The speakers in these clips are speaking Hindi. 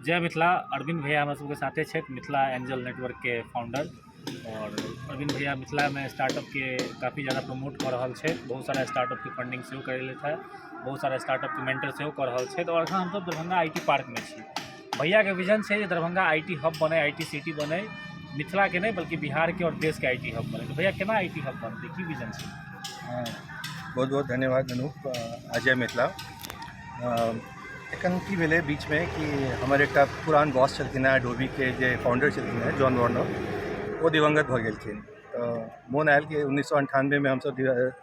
जय मिथिला। अरविंद भैया हमरा सबके साथे छथि, मिथिला एंजल नेटवर्क के फाउंडर। और अरविंद भैया मिथिला में स्टार्टअप के काफ़ी ज़्यादा प्रमोट कर रहल छथि, बहुत सारा स्टार्टअप के फंडिंग सेहो करेले थे, बहुत सारा स्टार्टअप के मेंटर सेहो कर रहल छथि। और अखन हमसब दरभंगा आईटी पार्क में छी। भैया के विजन है जे दरभंगा आईटी हब बने, आईटी सिटी बने, मिथिला के नहीं बल्कि बिहार के और देश के आईटी हब बने। तो भैया केना आईटी हब बनते, की विजन है? बहुत बहुत धन्यवाद अनूप। अजय मिथिला एखन की भेलै बीच में कि हमर एक पुरान बॉस छलखिन हैं, एडोबी के जे फाउंडर छलखिन हैं जॉन वार्नर, वो दिवंगत भऽ गेलखिन। तो मोन आयल कि 1998 में हमसब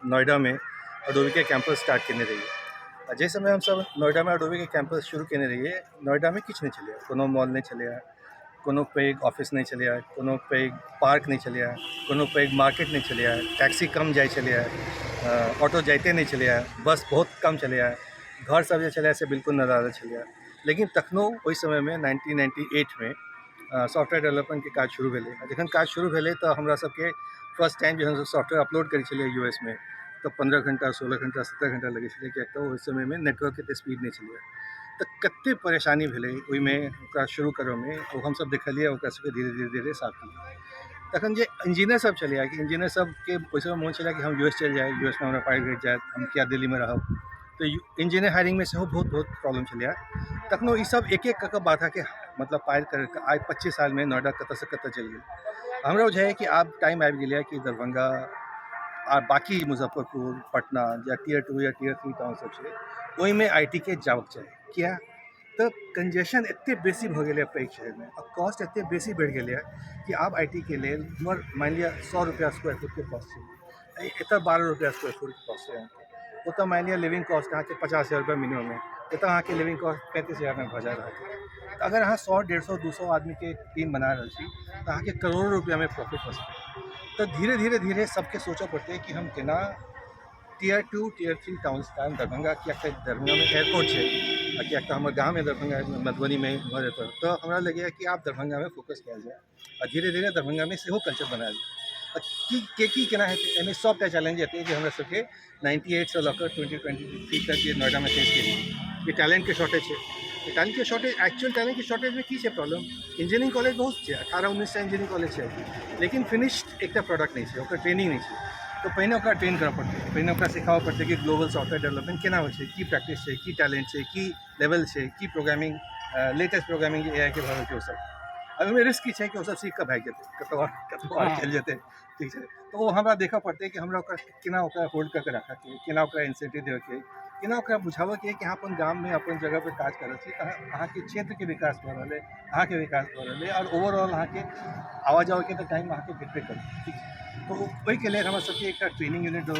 नोएडा में एडोबी के कैंपस स्टार्ट केने रहिए। जाहि समय हमसब नोएडा में एडोबी के कैंपस शुरू केने रहिए, नोएडा में किछु नहीं छलै, कोनो मॉल नहीं छलै, कोनो पैघ ऑफिस नहीं छलै, कोनो पैघ पार्क नहीं छलै, कोनो पैघ मार्केट नहीं छलै, टैक्सी कम जाइ छलै, ऑटो जाइते नहीं छलै, बस बहुत कम छलै, घर सब जे छलै से बिल्कुल नजारा छलै। लेकिन तखनो ओहि समय में 1998 में सॉफ्टवेयर डेवलपमेंट के काज शुरू भेलै। जखन काज शुरू भेलै तो हमरा सबके फर्स्ट टाइम जो हम सॉफ्टवेयर अपलोड करै छलियै यूएस में, तो 15 घंटा 16 घंटा 17 घंटा लगै छलै, किएक तऽ ओहि समय में नेटवर्क एते स्पीड नहीं छलै। तो कते परेशानी भेलै ओहिमे ओकरा शुरू करऽमे, ओ हमसब देखलिए, ओकरा सबके धीरे धीरे धीरे साफ केलिए। तखन जे इंजीनियर सब छलै कि इंजीनियर सबके ओहि समय मोन छलै कि हम यूएस चलि जाए, यूएस में हमरा पाइ भेट जाएत, हम किया दिल्ली में रहब। तो इंजीनियर हायरिंग में सेहो बहुत बहुत प्रॉब्लम छलै। तखनो ई सब एक एक कऽ कऽ बाधा के मतलब पार करके आइ 25 साल में नोएडा कतऽ से कतऽ चलि गेल। हमरा बुझाइए कि आब टाइम आबि गेलै कि दरभंगा आ बाकी मुजफ्फरपुर, पटना या टियर 2 या टियर 3 टाउन सब छै, ओहिमे आईटी के जाबक चाही। किया तो कंजेशन एते बेसी भऽ गेलै पैघ शहर में, और कॉस्ट एते बेसी बढ़ि गेलै कि आब आईटी के लेल हमर मानि लिअ 100 रुपया स्क्वायर फुट के कॉस्ट छै, एतऽ 12 रुपया स्क्वायर फुट के कॉस्ट छै। ओतऽ मानि लिअ लिविंग कॉस्ट अहाँके 50,000 रुपया मिनिमम है, एतऽ अहाँके लिविंग कॉस्ट 35,000 में भऽ जा रहल छै। तो अगर अहाँ 100, 150, 200 आदमी के टीम बना रहल छी तो अहाँके करोड़ों रुपया में प्रॉफिट हो सकते। तो धीरे धीरे धीरे सबके सोचऽ पड़तै कि हम केना टियर 2 टियर 3 टाउन दरभंगा, किएक तऽ दरभंगा में एयरपोर्ट छै, आ किएक तऽ हमर गाँव में दरभंगा मधुबनी में भऽ जेतै। तो हमरा लगैए कि आब दरभंगा में फोकस कयल जाए, और धीरे धीरे दरभंगा में सेहो कल्चर बनायल जाए। की केना हेतै, एहिमे सबटा चैलेंज हेतै जे हमरा सबके 98 से लऽ कऽ 2023 तक जे नोएडा में फेस केलिए कि टैलेंट के शॉर्टेज है। टैलेंट के शॉर्टेज, एक्चुअल टैलेंट के शॉर्टेज में की छै प्रॉब्लम? इंजीनियरिंग कॉलेज बहुत छै, 18-19 इंजीनियरिंग कॉलेज छै, लेकिन फिनिश्ड एकटा प्रोडक्ट नहीं छै, ओकर ट्रेनिंग नहीं छै। तो पहिने ओकरा ट्रेन करऽ पड़तै, पहिने ओकरा सिखाबऽ पड़तै कि ग्लोबल सॉफ्टवेयर डेवलपमेंट केना होइ छै, की प्रैक्टिस छै, की टैलेंट छै, की लेवल छै, की प्रोग्रामिंग, लेटेस्ट प्रोग्रामिंग जे एआई के भऽ रहल छै ओ सब। अब ओहिमे रिस्क की छै कि ओ सब सीख कऽ भागि जेतै, कतौ और चलि जेतै, ठीक छै। तो ओ हमरा देखऽ पड़तै कि हमरा ओकरा केना ओकरा होल्ड कऽ के राखऽके, केना ओकरा इंसेंटिव देबऽके, केना ओकरा बुझाबऽके कि अहाँ अपन गाम में अपन जगह पर काज कऽ रहल छी, अहाँके क्षेत्र के विकास भऽ रहल है, अहाँके विकास भऽ रहल है, और ओवरऑल अहाँके आवा जावा के तो टाइम अहाँके भेटबे करत, ठीक छै। तो ओहिके लेल हमरा सबके एकटा ट्रेनिंग यूनिट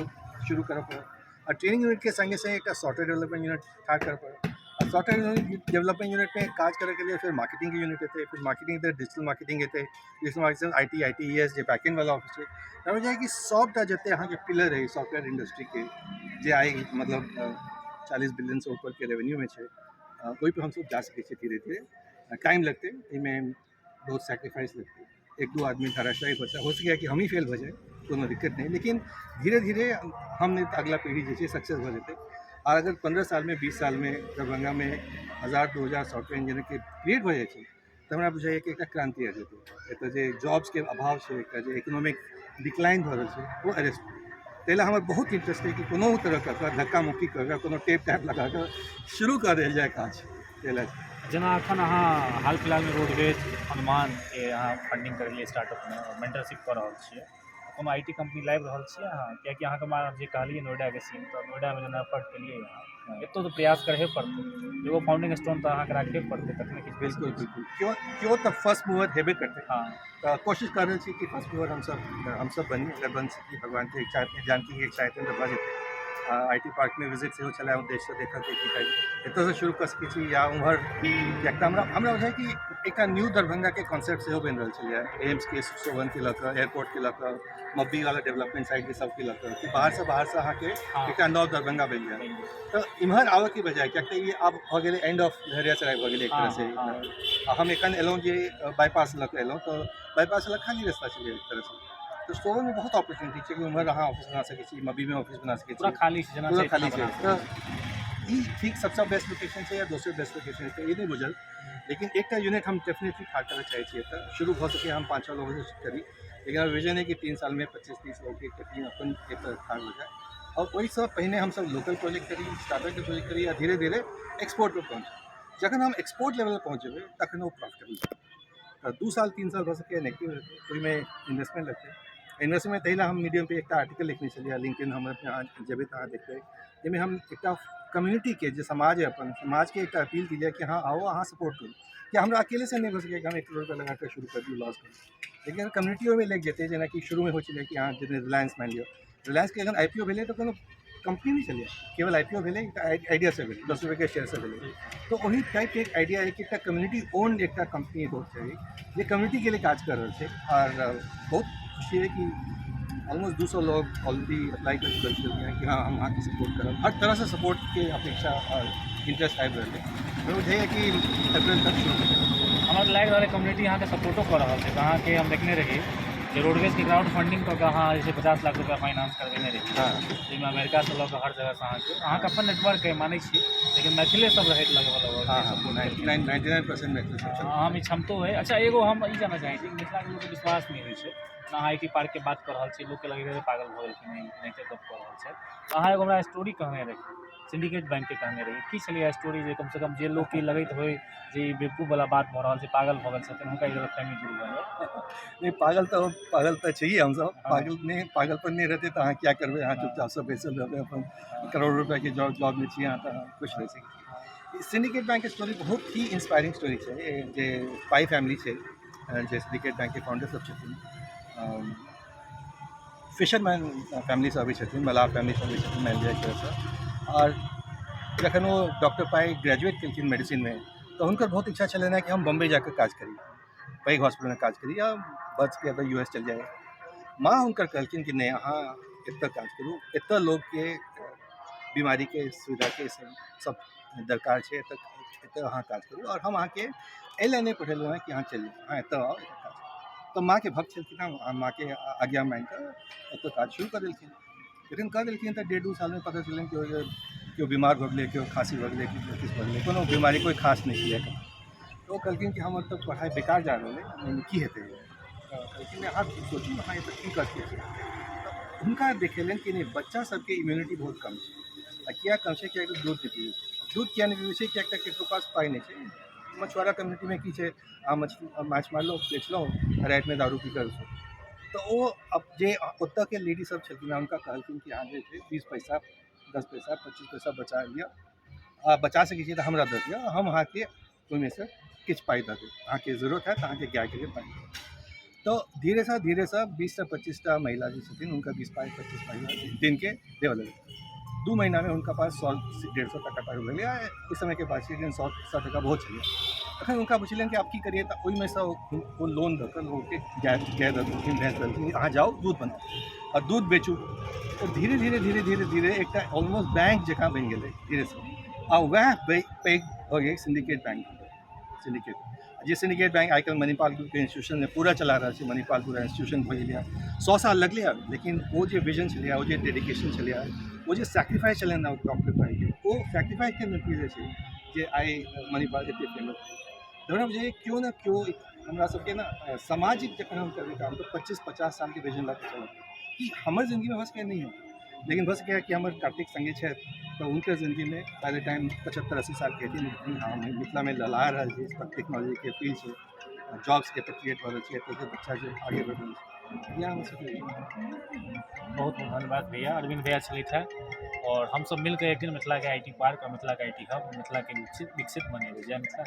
शुरू करऽ पड़त, और ट्रेनिंग यूनिट के संगे संगे एकटा सॉफ्टवेयर डेवलपमेंट यूनिट ठाढ़ करऽ पड़त। और सॉफ्टवेयर डेवलपमेंट यूनिट में काज करे के लिए फिर मार्केटिंग के यूनिट हेतै, फिर मार्केटिंग हेतै, डिजिटल मार्केटिंग हेतै, डिजिटल मार्केटिंग आईटीएस जे बैकएंड वाला ऑफिस छै। हमरा बुझाइए कि सबटा जते अहाँके पिलर है सॉफ्टवेयर इंडस्ट्री के, जे आइ मतलब 40 बिलियन से ऊपर के रेवेन्यू में छै, ओहि पर हमसब जा सकै छियै धीरे धीरे। टाइम लगतै, एहिमे बहुत सैक्रिफाइस लगतै, 1-2 आदमी धराशायी बचा हो सके कि हम ही फेल हो जाए, कोनो दिक्कत नहीं, लेकिन धीरे धीरे हम नहीं तो अगला पीढ़ी जे सक्सेस हो जेतै। और अगर 15 साल में 20 साल में दरभंगा में 1000-2000 सॉफ्टवेयर इंजीनियर के क्रिएट हो जाए तो हमरा बुझाइए कि एक क्रांति आ जेतै। एतऽ जे जॉब्स के अभाव छै, एकटा जे इकोनॉमिक डिक्लाइन भऽ रहल छै, वो अरेस्ट ताहि लए हमर बहुत इंटरेस्ट है कि कोनो तरह के धक्का मुक्की कऽ कऽ, कोनो टेप टैप लगा कऽ शुरू कऽ देल जाए काज। ताहि लए जेना अखन अहाँ हाल फिलहाल में रोडवेज अनुमान के अहाँ फंडिंग करलिए स्टार्टअप में, और मेंटरशिप कऽ रहल छियै, कोनो आईटी कंपनी लाबि रहल छियै अहाँ? कियाकि अहाँके मां जे कहलिए नोएडा के सीन, तो नोएडा में जेना एफर्ट केलिए अहाँ, एतौ तो प्रयास करहे पड़तै, एगो फाउंडिंग स्टोन तो अहाँके राखे पड़तै, तखने किछु बिल्कुल बिल्कुल क्यों तो फर्स्ट मूवर हेबे करते। हाँ। तो कोशिश कर रहे छी कि फर्स्ट मूवर हम सब बनी, अगर बन सकी, भगवान के इच्छा जानकी के इच्छा हेतै तऽ भऽ जेतै। आईटी पार्क में विजिट सेहो छलै उद्देश्य देखऽ के कि एतऽ से शुरू कऽ सकै छी या उम्हर, किएक तऽ हमरा बुझाइए कि एकटा न्यू दरभंगा के कॉन्सेप्ट सेहो बनि रहल छलै, एम्स के 601 के लऽ कऽ, एयरपोर्ट के लऽ कऽ, मब्बी वाला डेवलपमेंट साइड के सब के लऽ कऽ, कि बाहर से अहाँके एकटा नव दरभंगा बनि जाए। तो इम्हर आबऽ के बजाय, किएक तऽ ये आब भऽ गेलै एंड ऑफ लहरियासराय भऽ गेलै एक तरह से। हम एखन एलहुँ जे बाईपास लऽ कऽ एलहुँ, तो बाईपास लग खाली रास्ता छलै एक तरह से। तो सोहो में बहुत अपॉर्चुनिटी छै कि उम्हर अहाँ ऑफिस बना सकै छी, मब्बी में ऑफिस बना सकै छी, पूरा खाली छै, जेना पूरा छै खाली तेना छै। बना तऽ ई ठीक सबसे बेस्ट लोकेशन है या दूसरे बेस्ट लोकेशन है ये नहीं बुझल, लेकिन एक यूनिट हम डेफिनेटली ठाड़ करना चाहिए था। शुरू हो सके हम 5-6 लोगों से करी, लेकिन विजन है कि 3 साल में 25-30 लोगों की टीम अपन एक ठाड़ हो जाए। और वही सब पहले हम सब लोकल प्रोजेक्ट करी, स्टार्टअप के प्रोजेक्ट करी, या धीरे धीरे एक्सपोर्ट पर पहुँचे। जखन हम एक्सपोर्ट लेवल पर पहुँचे तखन वो प्रॉफिटेबल 2 साल 3 साल हो सके नेगेटिव रहते, कोई में इन्वेस्टमेंट लगते। इन्वेस्टमेंट तहिला हम मीडियम पे एक आर्टिकल लिखने चलिए, लिंक्डइन हम यहाँ जब तहाँ देखते जिसमें हम एक कम्युनिटी के जो समाज है अपन समाज के एक अपील की जाए कि हाँ आओ हाँ सपोर्ट करो, कि हमरा अकेले से नहीं हो सके हम 1 करोड़ रुपये लगा कर शुरू कर दी लॉस कर, लेकिन कम्युनिटियों में लग जाते जना कि शुरू में हो चले कि हाँ जितने रिलायंस मान लियो, रिलायंस के अगर IPO भेले तो कोनो कंपनी नहीं चलिए, केवल IPO भेले आइडिया से भेले 10 रुपये के शेयर से भेले। तो वही टाइप एक आइडिया है कि एक कम्युनिटी ओन एक कंपनी हो चाहिए ये कम्युनिटी के लिए काज कर रहे थे। और बहुत खुशी है कि ऑलमोस्ट 200 लोग ऑलरेडी अप्लाई कर चुके हैं कि हाँ हम वहाँ की सपोर्ट करें, हर तरह से सपोर्ट के अपेक्षा और इंटरेस्ट आबि रहे हैं। मुझे है कि अप्रैल तक शुरू करें। हमारा लग रहा है कम्युनिटी यहाँ के सपोर्टो कर रहा है। कहाँ के हम देखने रही कि रोडवेज के क्राउड फंडिंग तो कहाँ जैसे 50 लाख रुपया फाइनेंस करवेने रही, हाँ जिसमें अमेरिका से लोग हर जगह से अहाँ के अपन नेटवर्क है माने छी, लेकिन मैथिले सब रहे लगभग हाँ हाँ 99% में हम क्षमतो है। अच्छा एगो हम ई जानना चाहे मिथिला के लोग विश्वास नहीं होइ ना IT पार्क के बात कर रहा है, लोग के लगे पागल भऽ गेलखिन नहीं गप कर रहा है। तो अहाँ एगो हमरा स्टोरी कहने रही सिंडिकेट बैंक के कहने रही की चलिए स्टोरी जे कम से कम जे लोग की लगत हो जे बेवकूफ वाला बात भऽ रहा है पागल भऽ गेल छथिन हुनका गलत फहमी दूर भऽ नहीं पागल तो चाहिए हम सब पागल नहीं पागलपन नहीं रहते तो हाँ क्या करबे यहाँ चुपचाप से बैसल रहबे अपन करोड़ रुपया के जॉब में छी यहाँ तो कुछ रह सके। सिंडिकेट बैंक के स्टोरी बहुत ही इंस्पायरिंग स्टोरी है जे पाई फैमिली है जे सिंडिकेट बैंक के फाउंडर सब छथिन फिशरमैन फैमिली से अभी छथिन मलाह फैमिली से अभी छथिन मैनेजर की तरह से। और जखन वो डॉक्टर पाई ग्रेजुएट केलखिन मेडिसिन में तो उनकर बहुत इच्छा छलनि कि हम बम्बई जाकर काज करी पैघ हॉस्पिटल में काज करी या बच के अगर US चल जाए। माँ हुनकर कहलखिन कि नहीं अहाँ एतऽ काज करू एतऽ लोग के बीमारी के सुविधा के सब दरकार है एतऽ अहाँ काज करू और हम अहाँ के एहि नहीं पठेलहुँ कि अहाँ चलि जाउ अहाँ एतऽ आओ एतऽ काज करू। तो माँ के भक्त छलखिन माँ के आज्ञा मान कऽ एतऽ काज शुरू कर देलखिन। लेकिन कर देलखिन तो 1.5-2 साल में पता चलन कि क्यों बीमार भऽ गेलै क्यों खाँसी भऽ गेलै किछु भऽ गेलै कोनो बीमारी कोई खास नहीं छलै। तो कहलखिन कि हमर तऽ पढ़ाई बेकार जा रहल है की हेतै कहलखिन अहाँ सोचू अहाँ एतऽ की कर सकै छी। हुनका देखेलन कि नहीं बच्चा सबके इम्यूनिटी बहुत कम है किया कम है किया दूध नहीं पीबै दूध किया नहीं पीबै छै किया केकरो पास पाई नहीं है। मछुआरा कम्युनिटी में की है अहाँ माछ मारलो बेचलो रात में दारू पी कर तो वो अब जे ओतऽ के लेडी सब छलखिन हुनका कहलखिन कि अहाँ जे 20 पैसा 10 पैसा 25 पैसा बचा लिअ बचा सकै छी तऽ हमरा दऽ दिअ हम अहाँके ओहिमे से किछु पाइ दऽ देब अहाँके जरूरत है तो अहाँके गायके लिए पाइ। तो धीरे से 20 से 25टा महिला जो छथिन उनका 20 पाइ 25 पाइ दिन के देवऽ लगे। 2 महीना में उनका पास 100-150 टका पाइ हो गया। इस समय के बाद 100 टका बहुत चलिए तखन उनका पूछलन कि आप की करिए तो ओहिमे से वो लोन दऽ लोगके गाय दऽ भैंस दऽ अहाँ जाओ दूध बन और दूध बेचू। तो धीरे धीरे एक ऑलमोस्ट बैंक जकाँ बनि गेलै धीरे से आ वह पैघ भऽ गेल सिंडिकेट बैंक जे सिंडिकेट बैंक आजकल मणिपाल के इंस्टीट्यूशन में पूरा चला रहा है मणिपाल पूरा इंस्टीट्यूशन भऽ गेलै 100 साल लगलै लेकिन वो जो विजन छलै वो जो डेडिकेशन छलै वो जो सैक्रिफाइस छलै डॉक्टर पाई के वो सैक्रिफाइस के नतीजे छै जे आइ मणिपाल एतेक फेमस है। हमरा बुझाइए क्यों ना क्यों हमरा सबके ना सामाजिक जखन हम करबै काम तो 25-50 साल के विजन लग चलत कि हमर जिंदगी में हो सके नहीं है लेकिन हो सके कि हमारे कार्तिक संगी है तो उनके ज़िंदगी में पहले टाइम 75-80 साल के थी हाँ मिथिला में लला रहा है टेक्नोलॉजी के फील्ड से जॉब्स के क्रिएट हो रही है तो बच्चा जो आगे बढ़ रही है। बहुत धन्यवाद भैया अरविंद भैया छलित है और हम सब मिलकर एक दिन मिथिला के IT पार्क और मिथिला के IT हब मिथिला के विकसित बनेंगे। जय मिथिला।